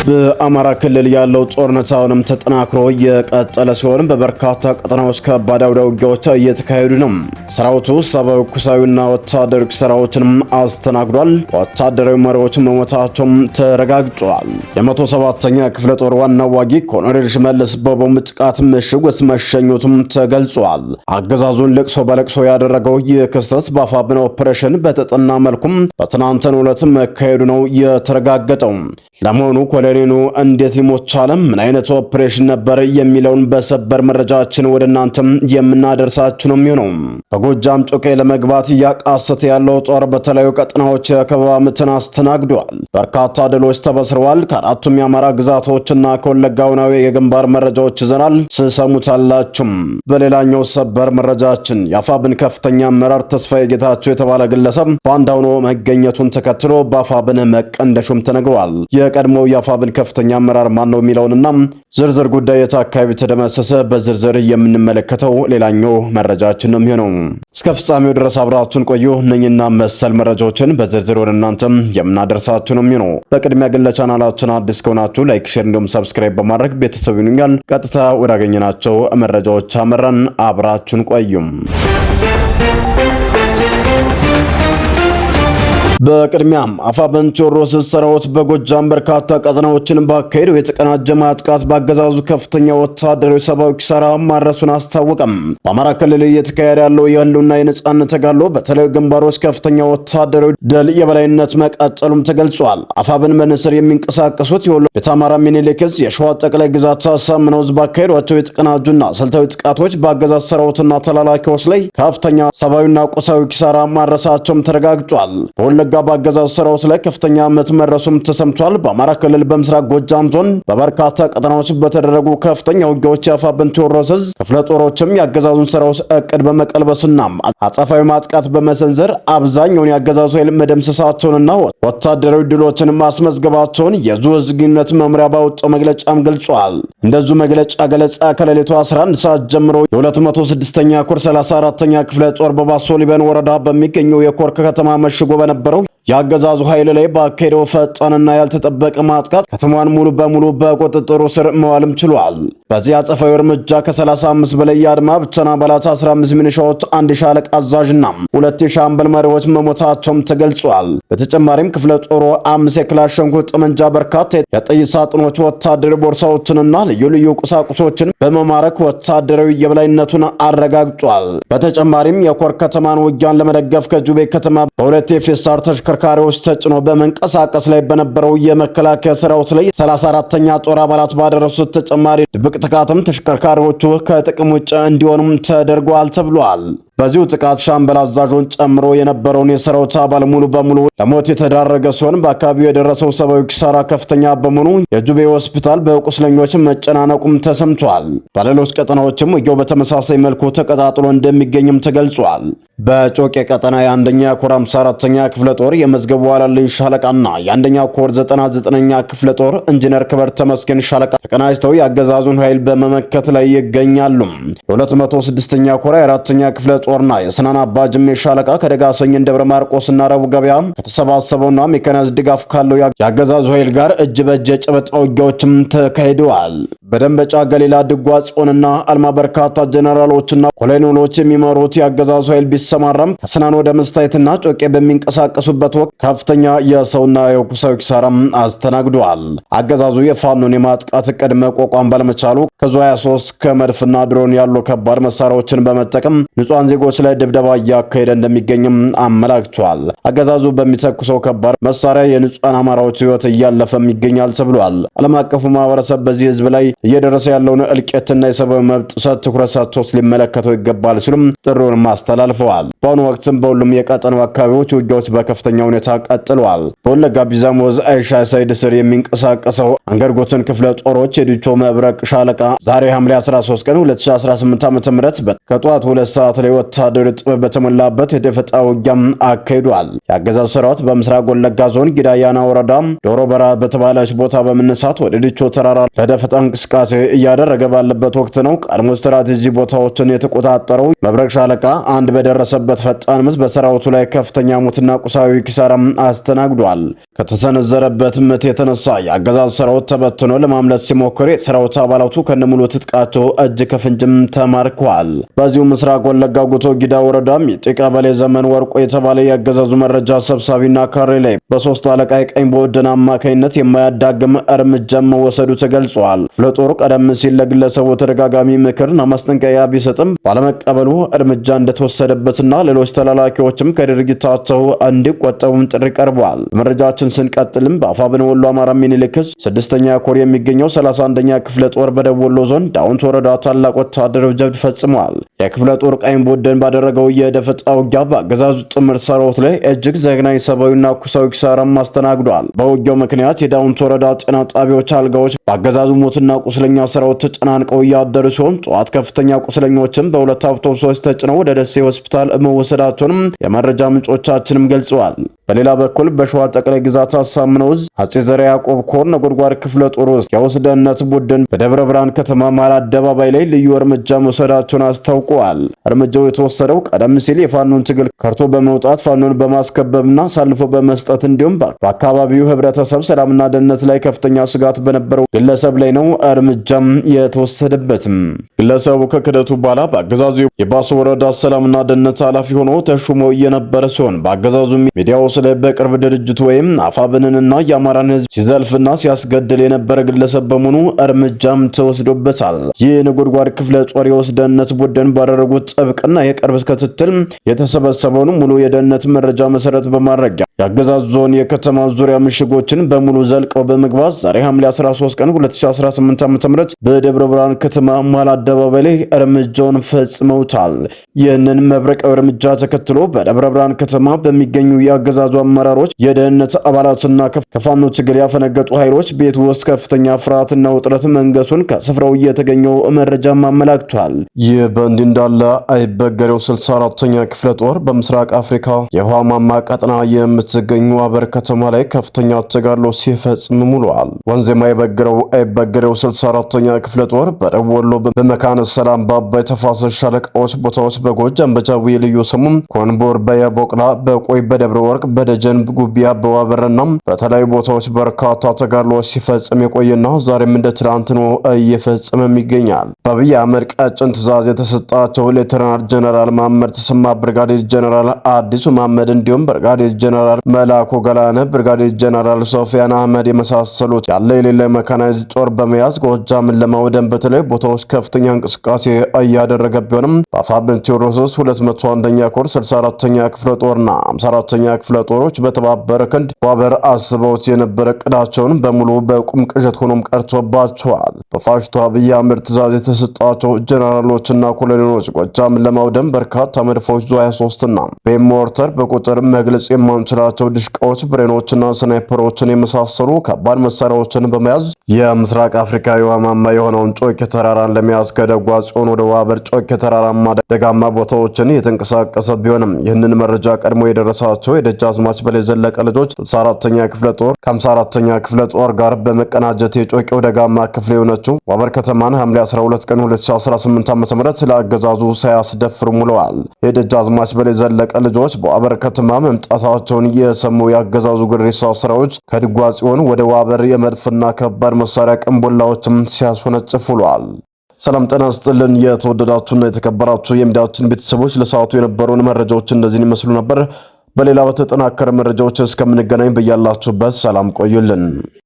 በአማራ ክልል ያለው ጦርነት አሁንም ተጠናክሮ የቀጠለ ሲሆን በበርካታ ቀጠናዎች ከባድ አውደ ውጊያዎች እየተካሄዱ ነው። ሰራዊቱ ሰብአዊ፣ ቁሳዊና ወታደራዊ ኪሳራዎችንም አስተናግዷል። ወታደራዊ መሪዎች መሞታቸውም ተረጋግጧል። የ107ኛ ክፍለ ጦር ዋና ዋጊ ኮሎኔል ሽመልስ በቦምብ ጥቃት ምሽግ ውስጥ መሸኘቱም ተገልጿል። አገዛዙን ለቅሶ በለቅሶ ያደረገው ይህ ክስተት በአፋብኃ ኦፕሬሽን በተጠና መልኩም በትናንትናው ዕለት መካሄዱ ነው የተረጋገጠው። ለመሆኑ ኮሎኔሉ እንዴት ሊሞት ቻለ? ምን አይነት ኦፕሬሽን ነበር? የሚለውን በሰበር መረጃችን ወደ እናንተም የምናደርሳችሁ ነው የሚሆነው። በጎጃም ጮቄ ለመግባት እያቃሰተ ያለው ጦር በተለያዩ ቀጠናዎች የከበባ ምትን አስተናግዷል። በርካታ ድሎች ተበስረዋል። ከአራቱም የአማራ ግዛቶችና ከወለጋ አሁናዊ የግንባር መረጃዎች ይዘናል፣ ስሰሙታላችሁ። በሌላኛው ሰበር መረጃችን የአፋብኃን ከፍተኛ አመራር ተስፋዬ ጌታቸው የተባለ ግለሰብ ባንዳ ሆኖ መገኘቱን ተከትሎ በአፋብኃ መቀንደሹም ተነግሯል። የቀድሞው የአፋብኃ ከፍተኛ አመራር ማን ነው የሚለውንና ዝርዝር ጉዳይ የት አካባቢ ተደመሰሰ በዝርዝር የምንመለከተው ሌላኛው መረጃችን ነው የሚሆነው። እስከ ፍጻሜው ድረስ አብራችሁን ቆዩ። እነኝና መሰል መረጃዎችን በዝርዝር ወደ እናንተም የምናደርሳችሁ ነው የሚሆነው። በቅድሚያ ግን ለቻናላችን አዲስ ከሆናችሁ ላይክ፣ ሼር እንዲሁም ሰብስክራይብ በማድረግ ቤተሰብ ይሁኑኛል። ቀጥታ ወዳገኘናቸው መረጃዎች አመራን። አብራችሁን ቆዩም። በቅድሚያም አፋብኃ ቴዎድሮስ ሰራዊት በጎጃም በርካታ ቀጠናዎችን ባካሄደው የተቀናጀ ማጥቃት በአገዛዙ ከፍተኛ ወታደራዊ ሰብአዊ ኪሳራ ማድረሱን አስታወቀም። በአማራ ክልል እየተካሄደ ያለው የህልውና የነጻነት ተጋድሎ በተለያዩ ግንባሮች ከፍተኛ ወታደራዊ ድል የበላይነት መቀጠሉም ተገልጿል። አፋብኃን በንስር የሚንቀሳቀሱት የወሎ ቤተ አማራ ሚኒሊክ ዕዝ የሸዋ ጠቅላይ ግዛት አሳምነው ዕዝ ባካሄዷቸው የተቀናጁና ስልታዊ ጥቃቶች በአገዛዝ ሰራዊትና ተላላኪዎች ላይ ከፍተኛ ሰብአዊና ቁሳዊ ኪሳራ ማድረሳቸውም ተረጋግጧል። በአገዛዙ ሰራዊት ላይ ከፍተኛ ምት መድረሱም ተሰምቷል። በአማራ ክልል በምስራቅ ጎጃም ዞን በበርካታ ቀጠናዎች በተደረጉ ከፍተኛ ውጊያዎች የአፋብኃ ቴዎድሮስ ዕዝ ክፍለ ጦሮችም የአገዛዙን ሰራዊት እቅድ በመቀልበስና አጸፋዊ ማጥቃት በመሰንዘር አብዛኛውን የአገዛዙ ኃይል መደምሰሳቸውንና ወታደራዊ ድሎችን ማስመዝገባቸውን የዕዙ ዕዝ ግንኙነት መምሪያ ባወጣው መግለጫም ገልጿል። እንደዙ መግለጫ ገለጻ ከሌሊቱ 11 ሰዓት ጀምሮ የ206ኛ ኮር 34ኛ ክፍለ ጦር በባሶ ሊበን ወረዳ በሚገኘው የኮርክ ከተማ መሽጎ በነበረው የአገዛዙ ኃይል ላይ ባካሄደው ፈጣንና ያልተጠበቀ ማጥቃት ከተማዋን ሙሉ በሙሉ በቁጥጥሩ ስር መዋልም ችሏል። በዚህ አጸፋዊ እርምጃ ከ35 በላይ የአድማ ብተና አባላት፣ 15 ሚኒሻዎች፣ አንድ ሻለቃ አዛዥና 2 የሻምበል መሪዎች መሞታቸውም ተገልጿል። በተጨማሪም ክፍለ ጦሩ 5 የክላሽንኮቭ ጠመንጃ፣ በርካታ የጥይት ሳጥኖች፣ ወታደራዊ ቦርሳዎችንና ልዩ ልዩ ቁሳቁሶችን በመማረክ ወታደራዊ የበላይነቱን አረጋግጧል። በተጨማሪም የኮር ከተማን ውጊያን ለመደገፍ ከጁቤ ከተማ በሁለት የፌስታር ተሽከርካሪዎች ተጭኖ በመንቀሳቀስ ላይ በነበረው የመከላከያ ሰራዊት ላይ 34ኛ ጦር አባላት ባደረሱት ተጨማሪ ድብቅ ጥቃትም ተሽከርካሪዎቹ ከጥቅም ውጭ እንዲሆኑም ተደርጓል ተብሏል። በዚሁ ጥቃት ሻምበል አዛዡን ጨምሮ የነበረውን የሰራዊት አባል ሙሉ በሙሉ ለሞት የተዳረገ ሲሆን በአካባቢው የደረሰው ሰብአዊ ኪሳራ ከፍተኛ በመሆኑ የጁቤ ሆስፒታል በቁስለኞች መጨናነቁም ተሰምቷል። በሌሎች ቀጠናዎችም ውጊያው በተመሳሳይ መልኩ ተቀጣጥሎ እንደሚገኝም ተገልጿል። በጮቄ ቀጠና የአንደኛ ኮር 54ኛ ክፍለ ጦር የመዝገቡ ዋላልኝ ሻለቃና የአንደኛ ኮር 99ኛ ክፍለ ጦር ኢንጂነር ክበር ተመስገን ሻለቃ ተቀናጅተው የአገዛዙን ኃይል በመመከት ላይ ይገኛሉ። የ206ኛ ኮር 4ኛ ክፍለ ጦርና የስናን አባጅሜ ሻለቃ ከደጋሰኝ ደብረ ማርቆስና ረቡ ገበያ ከተሰባሰበውና ሜካናይዝ ድጋፍ ካለው የአገዛዙ ኃይል ጋር እጅ በእጅ የጨበጣ ውጊያዎችም ተካሂደዋል። በደንበጫ ገሊላ፣ ድጓ ጽዮንና አልማ በርካታ ጀነራሎችና ኮሎኔሎች የሚመሩት የአገዛዙ ኃይል ቢሰማራም ከስናን ወደ መስታየትና ጮቄ በሚንቀሳቀሱበት ወቅት ከፍተኛ የሰውና የቁሳዊ ኪሳራም አስተናግደዋል። አገዛዙ የፋኖን የማጥቃት እቅድ መቋቋም ባለመቻሉ ከዙ 23 ከመድፍና ድሮን ያሉ ከባድ መሳሪያዎችን በመጠቀም ንጹሃን ዜጎች ላይ ድብደባ እያካሄደ እንደሚገኝም አመላክቷል። አገዛዙ በሚተኩሰው ከባድ መሳሪያ የንጹሃን አማራዎች ሕይወት እያለፈም ይገኛል ተብሏል። ዓለም አቀፉ ማህበረሰብ በዚህ ህዝብ ላይ እየደረሰ ያለውን እልቂትና የሰብአዊ መብት ጥሰት ትኩረት ሰጥቶ ሊመለከተው ይገባል ሲሉም ጥሪውን አስተላልፈዋል። በአሁኑ ወቅትም በሁሉም የቀጠናው አካባቢዎች ውጊያዎች በከፍተኛ ሁኔታ ቀጥለዋል። በወለጋ ቢዛሞ ዕዝ አይሻ ሳይድ ስር የሚንቀሳቀሰው አንገርጎትን ክፍለ ጦሮች የድቾ መብረቅ ሻለቃ ዛሬ ሐምሌ 13 ቀን 2018 ዓ.ም ከጠዋቱ 2 ሰዓት ላይ ወታደራዊ ጥበብ በተሞላበት የደፈጣ ውጊያም አካሂዷል። የአገዛዙ ሰራዊት በምስራቅ ወለጋ ዞን ጊዳያና ወረዳ ዶሮ በራ በተባለች ቦታ በመነሳት ወደ ድቾ ተራራ ለደፈጣ እንቅስቃሴ እንቅስቃሴ እያደረገ ባለበት ወቅት ነው ቀድሞ ስትራቴጂ ቦታዎችን የተቆጣጠረው መብረቅ ሻለቃ አንድ በደረሰበት ፈጣን ምት በሰራዊቱ ላይ ከፍተኛ ሞትና ቁሳዊ ኪሳራም አስተናግዷል። ከተሰነዘረበት ምት የተነሳ የአገዛዙ ሰራዊት ተበትኖ ለማምለጥ ሲሞክር የሰራዊት አባላቱ ከነሙሉ ትጥቃቸው እጅ ከፍንጅም ተማርከዋል። በዚሁ ምስራቅ ወለጋ ጉቶ ጊዳ ወረዳ ሚጢ ቀበሌ ዘመን ወርቆ የተባለ የአገዛዙ መረጃ ሰብሳቢና ካሬ ላይ በሶስት አለቃ የቀኝ በወደን አማካኝነት የማያዳግም እርምጃ መወሰዱ ተገልጿል። ክፍለ ጦሩ ቀደም ሲል ለግለሰቡ ተደጋጋሚ ምክርና ማስጠንቀቂያ ቢሰጥም ባለመቀበሉ እርምጃ እንደተወሰደበትና ሌሎች ተላላኪዎችም ከድርጊታቸው እንዲቆጠቡም ጥሪ ቀርቧል። መረጃችን ስንቀጥልም በአፋብን ወሎ አማራ ሚኒሊክ ዕዝ 6ኛ ኮር የሚገኘው 31ኛ ክፍለ ጦር በደቡብ ወሎ ዞን ዳውንት ወረዳ ታላቅ ወታደራዊ ጀብድ ፈጽሟል። የክፍለ ጦር ቀኝ በወደን ባደረገው የደፈጣ ውጊያ በአገዛዙ ጥምር ሰራዊት ላይ እጅግ ዘግናኝ ሰብአዊና ቁሳዊ ኪሳራም አስተናግዷል። በውጊያው ምክንያት የዳውንት ወረዳ ጤና ጣቢያዎች አልጋዎች በአገዛዙ ሞትና ቁስለኛ ሰራዊት ተጨናንቀው እያደሩ ሲሆን ጠዋት ከፍተኛ ቁስለኞችም በሁለት አውቶቡሶች ተጭነው ወደ ደሴ ሆስፒታል መወሰዳቸውንም የመረጃ ምንጮቻችንም ገልጸዋል። በሌላ በኩል በሸዋ ጠቅላይ ግዛት አሳምነው ዕዝ አጼ ዘርዓ ያዕቆብ ኮር ነጎድጓድ ክፍለ ጦር ውስጥ የውስጥ ደህንነት ቡድን በደብረ ብርሃን ከተማ መሃል አደባባይ ላይ ልዩ እርምጃ መውሰዳቸውን አስታውቀዋል። እርምጃው የተወሰደው ቀደም ሲል የፋኖን ትግል ከርቶ በመውጣት ፋኖን በማስከበብና አሳልፎ በመስጠት እንዲሁም በአካባቢው ህብረተሰብ ሰላምና ደህንነት ላይ ከፍተኛ ስጋት በነበረው ግለሰብ ላይ ነው እርምጃም የተወሰደበትም። ግለሰቡ ከክደቱ በኋላ በአገዛዙ የባሶ ወረዳ ሰላምና ደህንነት ኃላፊ ሆኖ ተሹሞ የነበረ ሲሆን በአገዛዙ ሚዲያው ስለ በቅርብ ድርጅቱ ወይም አፋብንንና የአማራን ህዝብ ሲዘልፍና ሲያስገድል የነበረ ግለሰብ በመሆኑ እርምጃም ተወስዶበታል። ይህ ነጎድጓድ ክፍለ ጦር የውስጥ ደህንነት ቡድን ባደረጉት ጥብቅና የቅርብ ክትትል የተሰበሰበውን ሙሉ የደህንነት መረጃ መሰረት በማድረግ የአገዛዙ ዞን የከተማ ዙሪያ ምሽጎችን በሙሉ ዘልቀው በመግባት ዛሬ ሐምሌ 13 ቀን 2018 ዓ.ም በደብረ ብርሃን ከተማ መሃል አደባባይ ላይ እርምጃውን ፈጽመውታል። ይህንን መብረቃዊ እርምጃ ተከትሎ በደብረ ብርሃን ከተማ በሚገኙ የአገዛዙ አመራሮች፣ የደህንነት አባላትና ከፋኖ ትግል ያፈነገጡ ኃይሎች ቤት ውስጥ ከፍተኛ ፍርሃትና ውጥረት መንገሱን ከስፍራው የተገኘው መረጃም አመላክቷል። ይህ በእንዲህ እንዳለ አይበገሬው 64ኛ ክፍለ ጦር በምስራቅ አፍሪካ የውሃ ማማ ቀጠና የምትገኙ ዋበር ከተማ ላይ ከፍተኛ ተጋድሎ ሲፈጽም ውሏል። ወንዝ የማይበግረው አይበገሬው 64ኛ ክፍለ ጦር በደቡብ ወሎ በመካነ ሰላም በአባይ ተፋሰስ ሻለቃዎች ቦታዎች በጎጃም በጃዊ ልዩ ስሙ ኮንቦር፣ በየቦቅላ፣ በቆይ፣ በደብረ ወርቅ፣ በደጀን፣ ጉቢያ፣ በዋበረና በተለያዩ ቦታዎች በርካታ ተጋድሎዎች ሲፈጽም የቆየና ዛሬም እንደ ትናንት ነው እየፈጸመም ይገኛል። በአብይ አህመድ ቀጭን ትዕዛዝ የተሰጣቸው ሌተናል ጀነራል መሐመድ ተሰማ፣ ብርጋዴር ጀነራል አዲሱ መሐመድ እንዲሁም ብርጋዴር ጀነራል መላኩ ገላነ፣ ብርጋዴር ጀነራል ሶፊያን አህመድ የመሳሰሉት ያለ የሌለ መካናይዝድ ጦር በመያዝ ጎጃምን ለማውደም በተለይ ቦታዎች ከፍተኛ እንቅስቃሴ እያደረገ ቢሆንም በአፋብን ቴዎድሮስ 201ኛ ኮር 64ኛ ክፍለ ጦርና 54ኛ ክፍለ ጦሮች በተባበረ ክንድ ዋበር አስበውት የነበረ ቅዳቸውን በሙሉ በቁም ቅዠት ሆኖም ቀርቶባቸዋል። በፋሽስቱ አብይ አህመድ ትዕዛዝ የተሰጣቸው ጀነራሎችና ኮሎኔሎች ጎጃምን ለማውደም በርካታ መድፎች ዙ 23ና በሞርተር በቁጥር መግለጽ የማንችላቸው ድሽቃዎች፣ ብሬኖችና ስናይፐሮችን የመሳሰሉ ከባድ መሳሪያዎችን በመያዝ የምስራቅ አፍሪካ የውሃ ማማ የሆነውን ጮቄ ተራራን ለመያዝ ከደጓ ጽዮን ወደ ዋበር ጮቄ ተራራማ ደጋማ ቦታዎችን የተንቀሳቀሰ ቢሆንም ይህንን መረጃ ቀድሞ የደረሳቸው የደጃዝማች በላይ ዘለቀ ልጆች 64ኛ ክፍለ ጦር ከ54ኛ ክፍለ ጦር ጋር በመቀናጀት የጮቄው ደጋማ ክፍል የሆነችው ዋበር ከተማን ሐምሌ 12 ቀን 2018 ዓ.ም ለአገዛዙ ሳያስደፍሩ ውለዋል። የደጃዝማች በላይ ዘለቀ ልጆች በዋበር ከተማ መምጣታቸውን የሰሙ የአገዛዙ ግሬሳ ስራዎች ከድጓ ጽዮን ወደ ዋበር የመድፍና ከባድ መሳሪያ ቅንቦላዎችም ሲያስወነጭፉ ውለዋል። ሰላም ጤና ይስጥልን። የተወደዳችሁና የተከበራችሁ የሚዲያችን ቤተሰቦች ለሰዓቱ የነበሩን መረጃዎች እንደዚህን ይመስሉ ነበር። በሌላ በተጠናከረ መረጃዎች እስከምንገናኝ በያላችሁበት ሰላም ቆዩልን።